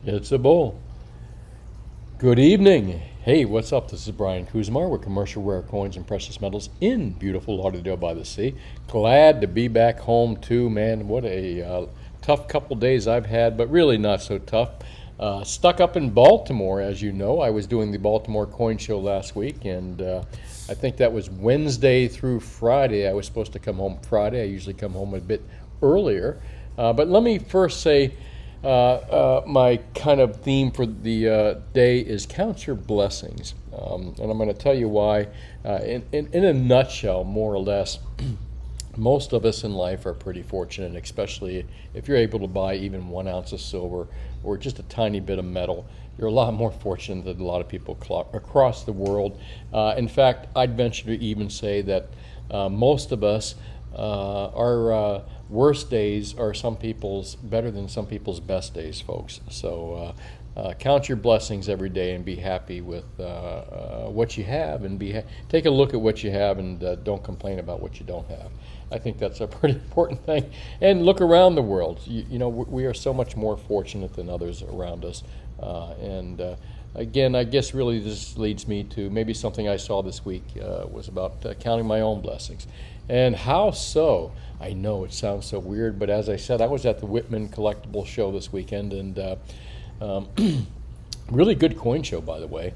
It's a bull. Good evening. Hey, what's up? This is Brian Kuzmar with Commercial Rare Coins and Precious Metals in beautiful Lauderdale by the Sea. Glad to be back home too, man. What a tough couple days I've had, but really not so tough. Stuck up in Baltimore, as you know. I was doing the Baltimore Coin Show last week, and I think that was Wednesday through Friday. I was supposed to come home Friday. I usually come home a bit earlier. But let me first say, my kind of theme for the day is count your blessings. And I'm going to tell you why. In a nutshell, more or less, most of us in life are pretty fortunate, especially if you're able to buy even 1 ounce of silver or just a tiny bit of metal. You're a lot more fortunate than a lot of people across the world. In fact, I'd venture to even say that most of us, our worst days are some people's better than some people's best days, folks. So count your blessings every day and be happy with what you have, and take a look at what you have, and don't complain about what you don't have. I think that's a pretty important thing. And look around the world. You know, we are so much more fortunate than others around us. Again, I guess really this leads me to maybe something I saw this week was about counting my own blessings. And how so? I know it sounds so weird, but as I said, I was at the Whitman Collectible Show this weekend, and really good coin show, by the way.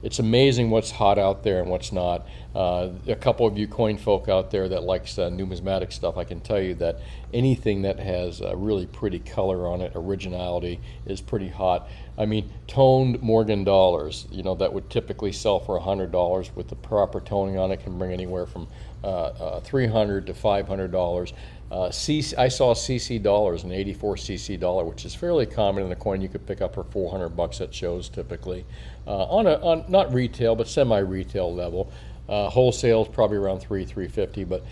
It's amazing what's hot out there and what's not. A couple of you coin folk out there that likes numismatic stuff, I can tell you that anything that has really pretty color on it, originality, is pretty hot. I mean, toned Morgan dollars, you know, that would typically sell for $100 with the proper toning on it, can bring anywhere from $300 to $500. I saw CC dollars, an 84 CC dollar, which is fairly common in a coin you could pick up for $400 at shows typically, on not retail but semi-retail level. Wholesale is probably around $350, but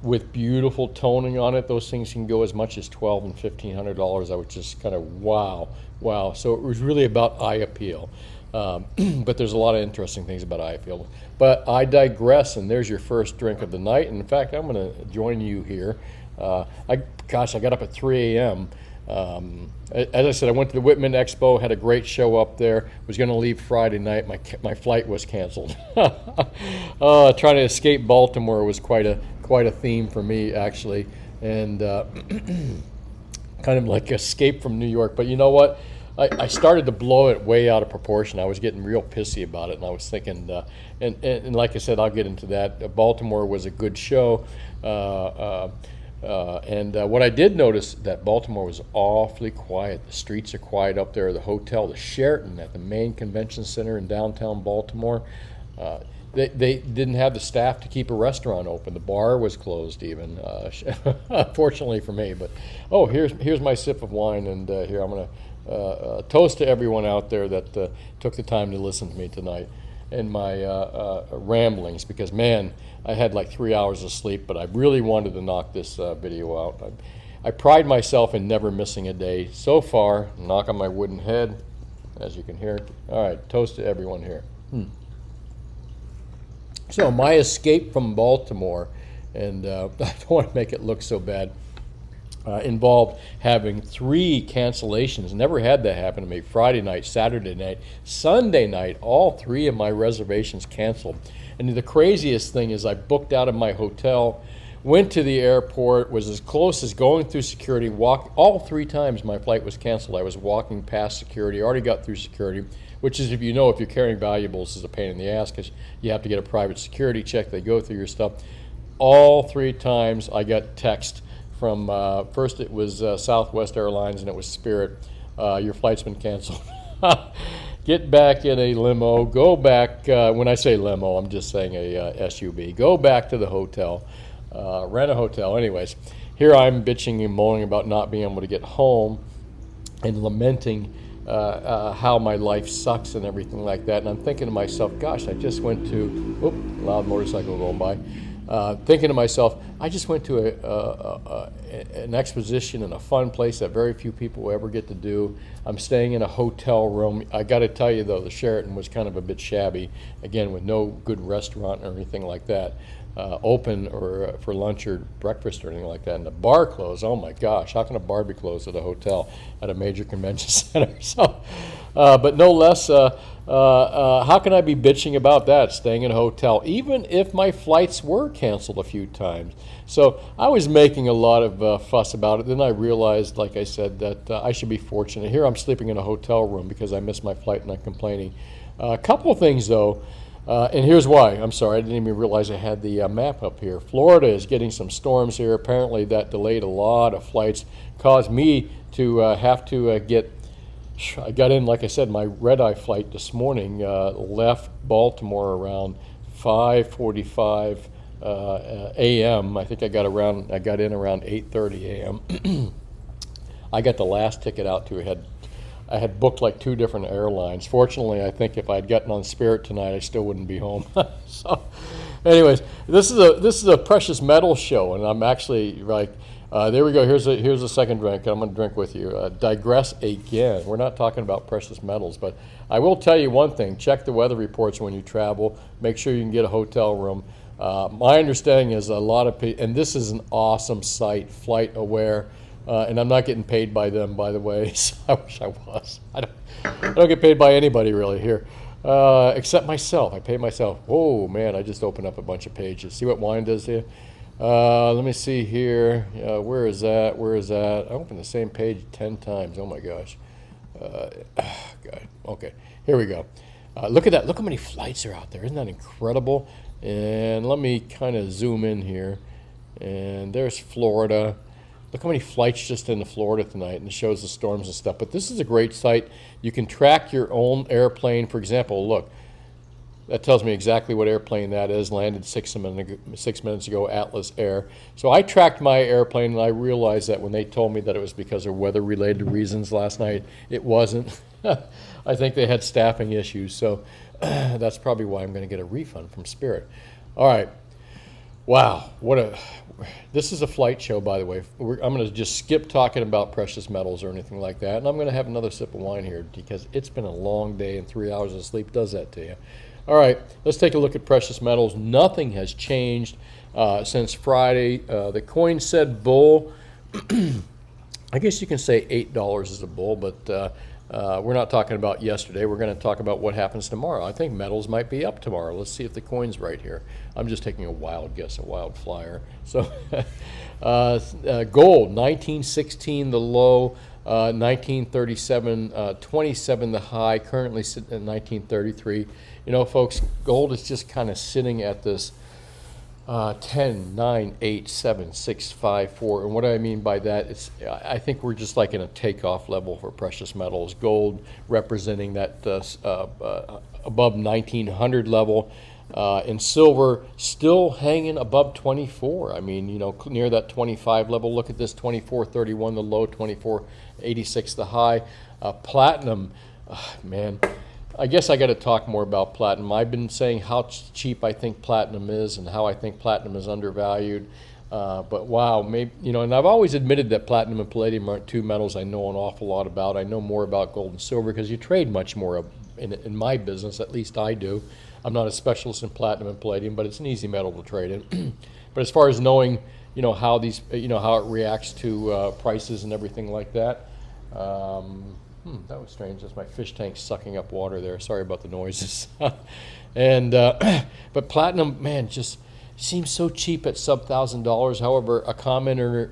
with beautiful toning on it, those things can go as much as $1,200 and $1,500. I was just kind of wow. So it was really about eye appeal. But there's a lot of interesting things about eye appeal. But I digress, and there's your first drink of the night. And in fact, I'm going to join you here. I got up at 3 a.m. As I said, I went to the Whitman Expo, had a great show up there. Was going to leave Friday night. My flight was canceled. Trying to escape Baltimore was quite a theme for me, actually, and kind of like escape from New York. But you know what? I started to blow it way out of proportion. I was getting real pissy about it, and I was thinking, and like I said, I'll get into that. Baltimore was a good show. And what I did notice, that Baltimore was awfully quiet. The streets are quiet up there. The hotel, the Sheraton at the main convention center in downtown Baltimore, they didn't have the staff to keep a restaurant open. The bar was closed even, fortunately for me. But here's my sip of wine, and here I'm going to toast to everyone out there that took the time to listen to me tonight and my ramblings, because man, I had like 3 hours of sleep, but I really wanted to knock this video out. I pride myself in never missing a day. So far, knock on my wooden head, as you can hear. All right, toast to everyone here. So my escape from Baltimore, and I don't want to make it look so bad, involved having 3 cancellations. Never had that happen to me. Friday night, Saturday night, Sunday night, all 3 of my reservations canceled. And the craziest thing is I booked out of my hotel, went to the airport, was as close as going through security, all 3 times my flight was canceled. I was walking past security, already got through security, which is, if you're carrying valuables, is a pain in the ass because you have to get a private security check. They go through your stuff. All 3 times I got text from, first it was Southwest Airlines, and it was Spirit. Your flight's been canceled. Get back in a limo, go back, when I say limo, I'm just saying a SUV. Go back to the hotel, rent a hotel. Anyways, here I'm bitching and moaning about not being able to get home and lamenting how my life sucks and everything like that. And I'm thinking to myself, gosh, I just went to, loud motorcycle going by. Thinking to myself, I just went to an exposition in a fun place that very few people will ever get to do. I'm staying in a hotel room. I got to tell you, though, the Sheraton was kind of a bit shabby, again, with no good restaurant or anything like that. open or for lunch or breakfast or anything like that. And the bar closed. Oh my gosh, how can a bar be closed at a hotel at a major convention center? So, but no less, how can I be bitching about that, staying in a hotel, even if my flights were canceled a few times? So I was making a lot of fuss about it. Then I realized, like I said, that I should be fortunate. Here I'm sleeping in a hotel room because I missed my flight and I'm complaining. A couple of things, though. And here's why. I'm sorry, I didn't even realize I had the map up here. Florida is getting some storms here. Apparently that delayed a lot of flights, caused me to have to I got in, like I said, my red-eye flight this morning left Baltimore around 5:45 a.m. I think I got in around 8:30 a.m. I got the last ticket out to I had booked like 2 different airlines. Fortunately, I think if I'd gotten on Spirit tonight, I still wouldn't be home. So, anyways, this is a precious metals show, and I'm actually like, there we go. Here's a second drink. I'm going to drink with you. Digress again. We're not talking about precious metals, but I will tell you one thing: check the weather reports when you travel. Make sure you can get a hotel room. My understanding is a lot of people, and this is an awesome site, flatware. And I'm not getting paid by them, by the way. So I wish I was. I don't get paid by anybody really here, except myself. I pay myself. Oh man, I just opened up a bunch of pages. See what wine does to you? Let me see here. Where is that? Where is that? I opened the same page 10 times. Oh my gosh. God. Okay, here we go. Look at that. Look how many flights are out there. Isn't that incredible? And let me kind of zoom in here. And there's Florida. Look how many flights just into Florida tonight, and it shows the storms and stuff. But this is a great site. You can track your own airplane. For example, look, that tells me exactly what airplane that is. Landed 6 minutes ago, Atlas Air. So I tracked my airplane, and I realized that when they told me that it was because of weather-related reasons last night, it wasn't. I think they had staffing issues. So that's probably why I'm going to get a refund from Spirit. All right. Wow, this is a flight show, by the way. I'm going to just skip talking about precious metals or anything like that, and I'm going to have another sip of wine here because it's been a long day and 3 hours of sleep does that to you. All right, let's take a look at precious metals. Nothing has changed since Friday. The coin said bull. I guess you can say $8 is a bull, but we're not talking about yesterday. We're going to talk about what happens tomorrow. I think metals might be up tomorrow. Let's see if the coin's right here. I'm just taking a wild guess, a wild flyer. So gold, 1916 the low, 1937, 27 the high, currently sitting at 1933. You know, folks, gold is just kind of sitting at this 10, 9, 8, 7, 6, 5, 4. And what I mean by that, I think we're just like in a takeoff level for precious metals. Gold representing that above 1900 level. And silver still hanging above 24. I mean, you know, near that 25 level. Look at this, 24.31 the low, 24.86 the high. Platinum, man. I guess I got to talk more about platinum. I've been saying how cheap I think platinum is and how I think platinum is undervalued. But wow, maybe, you know, and I've always admitted that platinum and palladium aren't 2 metals I know an awful lot about. I know more about gold and silver because you trade much more in my business, at least I do. I'm not a specialist in platinum and palladium, but it's an easy metal to trade in. But as far as knowing, you know, how these, you know, how it reacts to prices and everything like that. That was strange. That's my fish tank sucking up water there. Sorry about the noises. And but platinum, man, just seems so cheap at sub $1,000. However, a commenter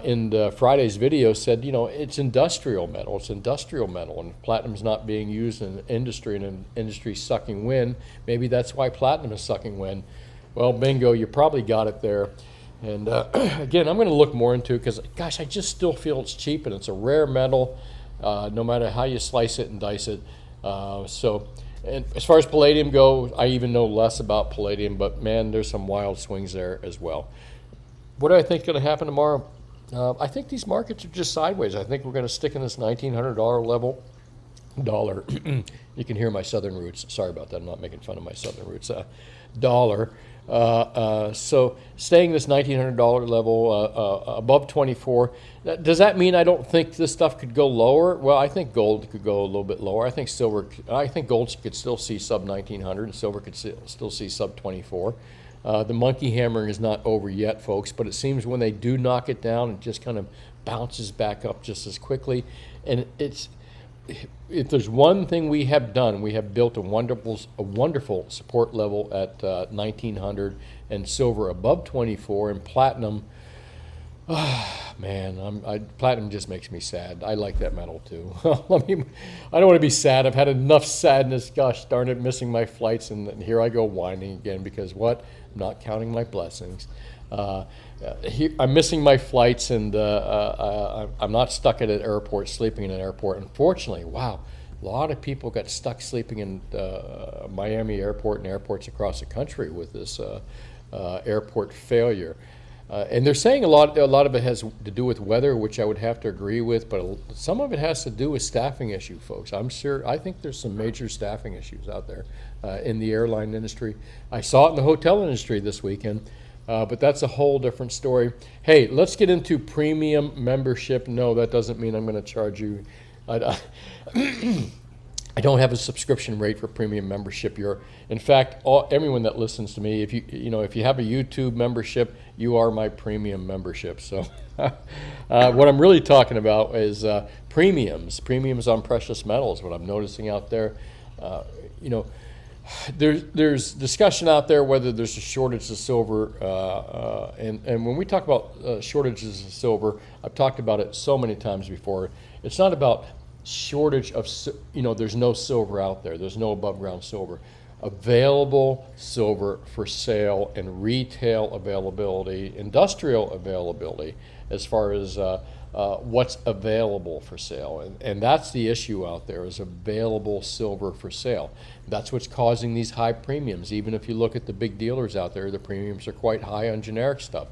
in Friday's video said, you know, it's industrial metal. It's industrial metal, and platinum's not being used in industry, and an industry sucking wind. Maybe that's why platinum is sucking wind. Well, bingo, you probably got it there. And again, I'm going to look more into it because, gosh, I just still feel it's cheap, and it's a rare metal, no matter how you slice it and dice it. And as far as palladium goes, I even know less about palladium, but man, there's some wild swings there as well. What do I think is going to happen tomorrow? I think these markets are just sideways. I think we're going to stick in this $1,900 level. Dollar. You can hear my southern roots. Sorry about that. I'm not making fun of my southern roots. Dollar. So staying this $1,900 level above 24. Does that mean I don't think this stuff could go lower? Well, I think gold could go a little bit lower. I think gold could still see sub 1900, and silver could still see sub 24. The monkey hammering is not over yet, folks, but it seems when they do knock it down, it just kind of bounces back up just as quickly. And if there's one thing we have done, we have built a wonderful support level at 1900, and silver above 24, and platinum. Man, platinum just makes me sad. I like that metal too. I don't want to be sad. I've had enough sadness. Gosh darn it, missing my flights, and here I go whining again because what? I'm not counting my blessings. I'm missing my flights, and I'm not stuck at an airport, sleeping in an airport. Unfortunately, wow, a lot of people got stuck sleeping in Miami airport and airports across the country with this airport failure. And they're saying a lot of it has to do with weather, which I would have to agree with, but some of it has to do with staffing issue, folks. I think there's some major staffing issues out there in the airline industry. I saw it in the hotel industry this weekend, but that's a whole different story. Hey, let's get into premium membership. No, that doesn't mean I'm going to charge you. I don't have a subscription rate for premium membership. In fact, everyone that listens to me, if you have a YouTube membership, you are my premium membership. So, what I'm really talking about is premiums on precious metals. What I'm noticing out there, there's discussion out there whether there's a shortage of silver, and when we talk about shortages of silver, I've talked about it so many times before. It's not about shortage of, there's no silver out there. There's no above ground silver. Available silver for sale and retail availability, industrial availability, as far as what's available for sale. And that's the issue out there, is available silver for sale. That's what's causing these high premiums. Even if you look at the big dealers out there, the premiums are quite high on generic stuff.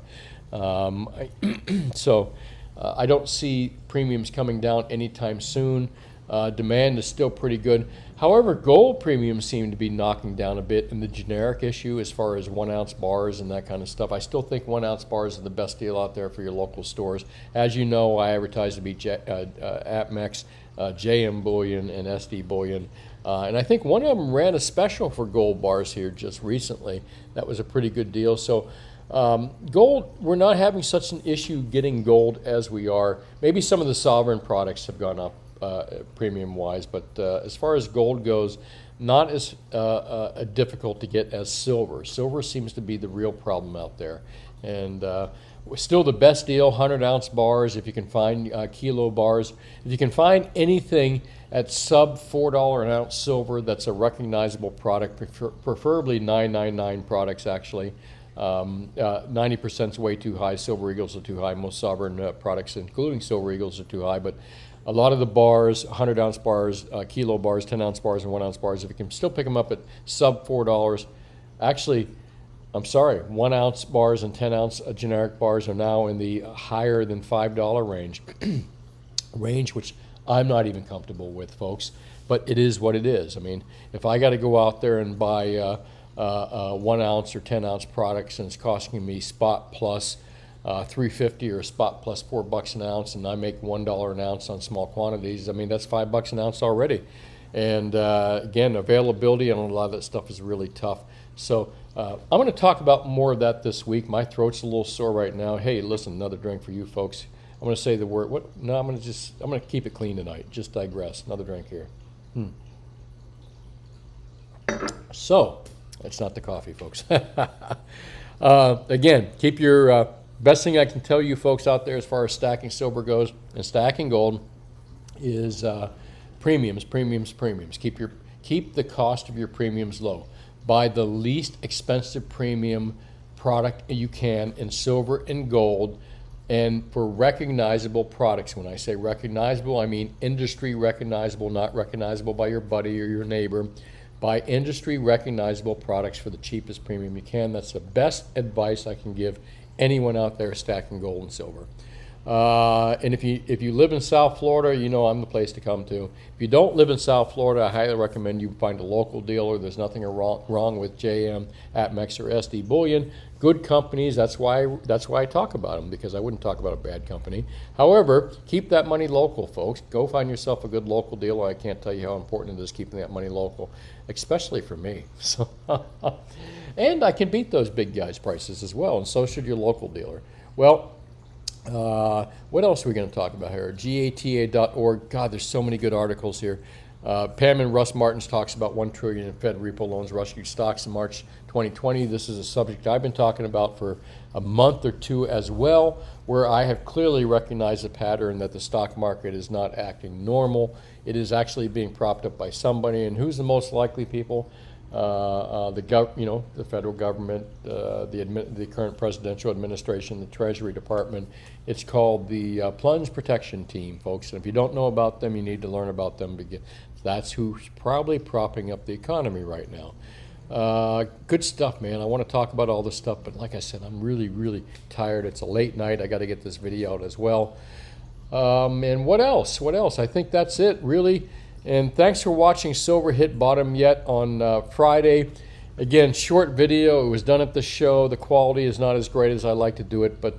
So I don't see premiums coming down anytime soon. Demand is still pretty good. However, gold premiums seem to be knocking down a bit in the generic issue as far as 1 ounce bars and that kind of stuff. I still think 1 ounce bars are the best deal out there for your local stores. As you know, I advertise to be APMEX, JM Bullion, and SD Bullion. And I think one of them ran a special for gold bars here just recently. That was a pretty good deal. So gold, we're not having such an issue getting gold as we are. Maybe some of the sovereign products have gone up premium wise, but as far as gold goes, not as difficult to get as silver. Silver seems to be the real problem out there. And still the best deal, 100 ounce bars, if you can find kilo bars. If you can find anything at sub $4 an ounce silver that's a recognizable product, preferably 999 products actually. 90% is way too high. Silver Eagles are too high. Most sovereign products, including Silver Eagles, are too high. But a lot of the bars, 100 ounce bars, kilo bars, 10 ounce bars, and 1 ounce bars, if you can still pick them up at sub $4, actually, I'm sorry, 1 ounce bars and 10 ounce generic bars are now in the higher than $5 range, which I'm not even comfortable with, folks. But it is what it is. I mean, if I got to go out there and buy 1 ounce or 10 ounce products, and it's costing me spot plus $3.50 or spot plus $4 an ounce, and I make $1 an ounce on small quantities, I mean, that's $5 an ounce already. And again, availability on a lot of that stuff is really tough. So I'm going to talk about more of that this week. My throat's a little sore right now. Hey, listen, another drink for you folks. I'm going to say the word. What? No, I'm going to keep it clean tonight. Just digress. Another drink here. So it's not the coffee, folks. Again, keep your best thing I can tell you folks out there as far as stacking silver goes and stacking gold is premiums. Keep the cost of your premiums low. Buy the least expensive premium product you can in silver and gold, and for recognizable products. When I say recognizable, I mean industry recognizable, not recognizable by your buddy or your neighbor. Buy industry recognizable products for the cheapest premium you can. That's the best advice I can give anyone out there stacking gold and silver. And if you live in South Florida, you know I'm the place to come to. If you don't live in South Florida, I highly recommend you find a local dealer. There's nothing wrong with JM, APMEX, or SD Bullion. Good companies. That's why I talk about them, because I wouldn't talk about a bad company. However, keep that money local, folks. Go find yourself a good local dealer. I can't tell you how important it is keeping that money local, especially for me. So, and I can beat those big guys' prices as well, and so should your local dealer. Well, what else are we going to talk about here? gata.org. God, there's so many good articles here. Pam and Russ Martins talks about $1 trillion in Fed repo loans rushing stocks in March 2020. This is a subject I've been talking about for a month or two as well, where I have clearly recognized a pattern that the stock market is not acting normal. It is actually being propped up by somebody, and who's the most likely people? The federal government, the current presidential administration, the Treasury Department. It's called the Plunge Protection Team, folks. And if you don't know about them, you need to learn about them, because that's who's probably propping up the economy right now. Good stuff, man. I want to talk about all this stuff, but like I said, I'm really, really tired. It's a late night. I got to get this video out as well. And what else? I think that's it, really. And thanks for watching Silver Hit Bottom Yet on Friday. Again, short video. It was done at the show. The quality is not as great as I like to do it, but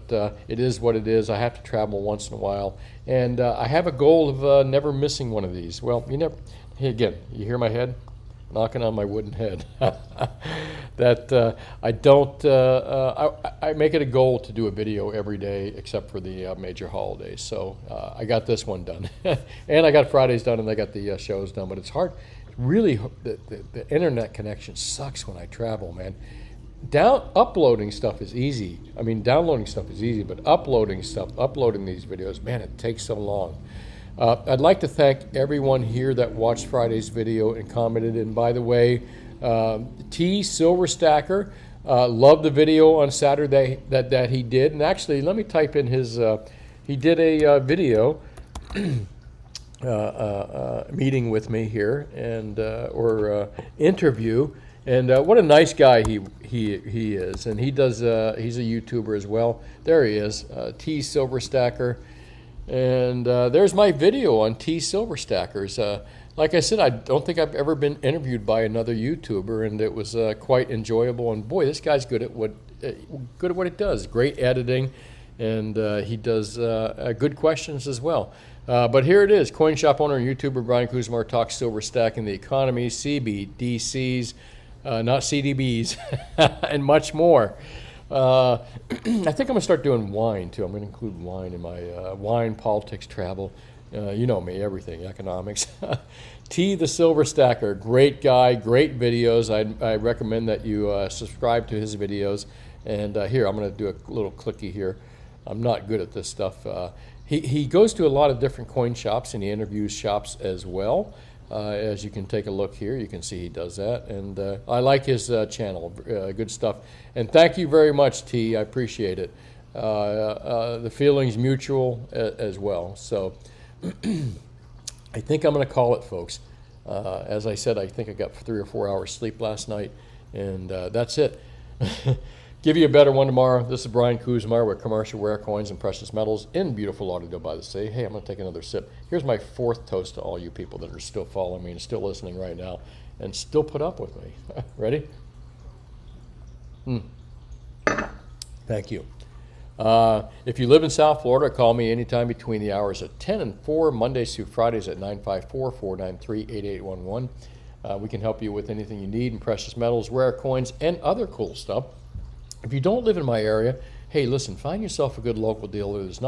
it is what it is. I have to travel once in a while. And I have a goal of never missing one of these. Well, hey, again, you hear my head? Knocking on my wooden head. That I don't, I make it a goal to do a video every day except for the major holidays. So I got this one done. And I got Fridays done, and I got the shows done. But it's hard. Really, the internet connection sucks when I travel, man. Uploading stuff is easy. I mean, downloading stuff is easy, but uploading these videos, man, it takes so long. I'd like to thank everyone here that watched Friday's video and commented. And by the way, T. Silverstacker loved the video on Saturday that he did. And actually, let me type in his, he did a video meeting with me here, and or interview. And what a nice guy he is. And he does, he's a YouTuber as well. There he is, T. Silverstacker. And there's my video on T. Silverstackers. Like I said, I don't think I've ever been interviewed by another YouTuber, and it was quite enjoyable. And boy, this guy's good at what he does. Great editing, and he does good questions as well. But here it is: coin shop owner and YouTuber Brian Kuzmar talks silver stacking, the economy, CBDCs, not CDBs, and much more. I think I'm going to start doing wine, too. I'm going to include wine in my wine, politics, travel. You know me, everything, economics. T. the Silver Stacker, great guy, great videos. I recommend that you subscribe to his videos. And here, I'm going to do a little clicky here. I'm not good at this stuff. He goes to a lot of different coin shops, and he interviews shops as well. As you can take a look here, you can see he does that. And I like his channel, good stuff. And thank you very much, T. I appreciate it. The feeling's mutual as well. So I think I'm going to call it, folks. As I said, I think I got 3 or 4 hours sleep last night, and that's it. Give you a better one tomorrow. This is Brian Kuzmar with Commercial Rare Coins and Precious Metals in beautiful Lauderdale by the Sea. Hey, I'm going to take another sip. Here's my 4th toast to all you people that are still following me and still listening right now and still put up with me. Ready? Thank you. If you live in South Florida, call me anytime between the hours of 10 and 4, Mondays through Fridays at 954-493-8811. We can help you with anything you need in precious metals, rare coins, and other cool stuff. If you don't live in my area, hey, listen, find yourself a good local dealer. There's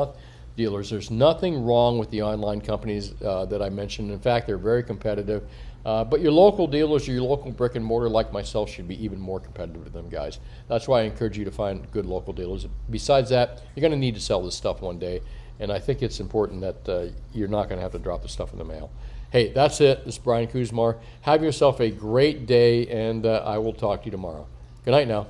nothing wrong with the online companies that I mentioned. In fact, they're very competitive. But your local dealers or your local brick and mortar like myself should be even more competitive with them guys. That's why I encourage you to find good local dealers. Besides that, you're going to need to sell this stuff one day. And I think it's important that you're not going to have to drop the stuff in the mail. Hey, that's it. This is Brian Kuzmar. Have yourself a great day, and I will talk to you tomorrow. Good night now.